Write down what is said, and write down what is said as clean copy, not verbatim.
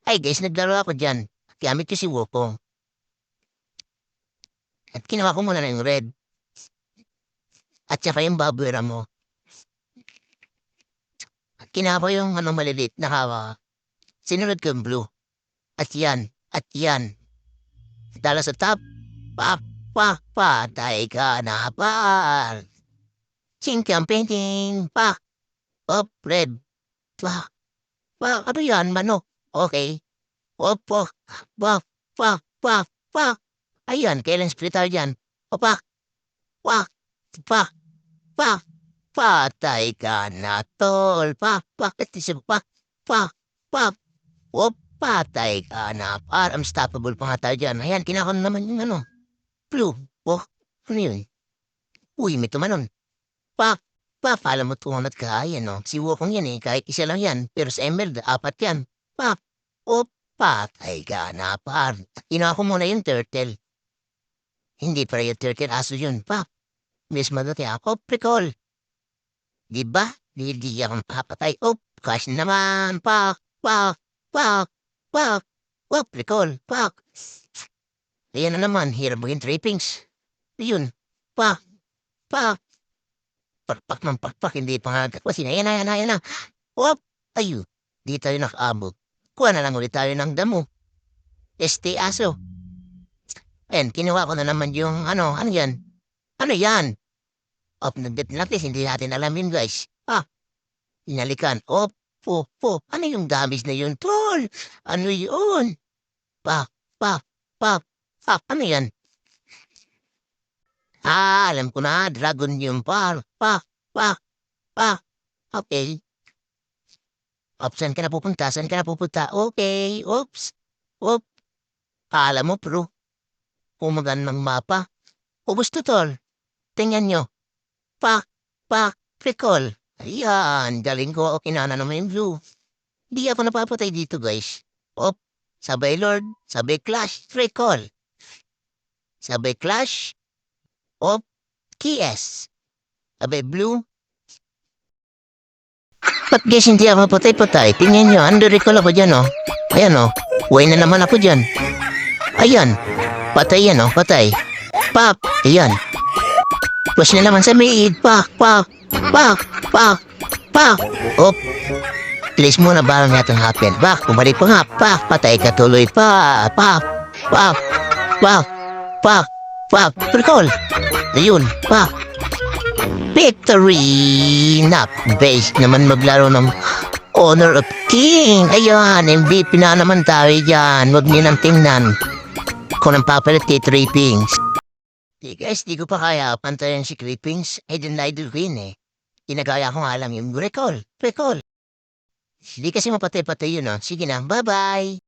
Ay guys, naglaro ako dyan. Gamit ko si Wukong. At kinuha ko muna na yung red. At saka yung babuera mo. At kinuha ko yung maliliit na hawa. Sinunod ko yung blue. At yan. At yan. Dala sa top. Pa, pa, patay ka na pa. Chinkang painting. Pa. Up, red. Pa. Pa, ano yan, manok? Okay. Opo. Pa, pa, pa, pa. Ayan, kailan split tayo dyan? Opa. Pa, pa, pa. Patay ka na, tol. Pa, bakit isip pa? Pa, pa. O, patay ka na. Unstoppable pa nga tayo dyan. Ayan, kinakon naman yung blue. Oh, ano yun? Uy, may tumanon. Pa, pa, pala mo tumanat ka. Ayan, no. Si Wukong yan eh. Kahit isa lang yan. Pero sa Emerald, apat yan. Pa, o, patay ka na, par. Kinuha ko muna yung turtle. Hindi para yung turtle, aso yun. Pa, mismo dati ako, prikol. Diba? Hindi ako papatay. Oh, cash naman. Pak, pak, pak, pak. Oh, prikol. Pak. Ayan na naman. Hirap maging trippings. Yun. Pak, pak. Pakpak ng pakpak. Hindi pa nga kakwasin. Ayan na, ayan na, ayan na. Oh, ayun. Di tayo nakaabot. Kuha na lang ulit tayo ng damo. Aso. Ayan, kinuha ko na naman yung ano yan? Ano yan? Op, nagdat natin, hindi natin alam yun, guys. Inalikan. Op, ano yung damage na yun, tol? Ano yun? Pa, pa, ano yan? Alam ko na, dragon yung pa. Okay. Op, saan ka na pupunta? Saan ka na pupunta? Okay, oops. Op, alam mo, bro. Pumagan ng mapa. Ubus to, tol. Tingnan nyo. Recall. Ayan, galing ko. Okay na naman yung blue. Di ako napapatay dito, guys. Op, sabay Lord, sabay Clash, recall. Sabay Clash, op, KS. Sabay blue. Ba't guys hindi ako patay-patay? Tingnan nyo, under-recall ako dyan, oh. Ayan, oh. Way na naman ako dyan. Ayan. Patay yan, oh. Patay. Pak. Ayan. Push na naman sa mid. Pak. Op. Please muna balang natin happen. Pak. Bumalik pa nga. Pak. Patay ka tuloy. Pak. Recall. Ayun. Pak. Victory! Nak-base naman maglaro ng Honor of King. Ayan, MVP na naman tayo dyan. Huwag niyo nang tingnan. Kung nang papalit kay Trippings. Di guys, di ko pa kaya pantayan si Trippings. Idol ko yun eh. Inagaya ko nga lang yung recall. Di kasi mapatay-patay yun, oh. Sige na, bye-bye!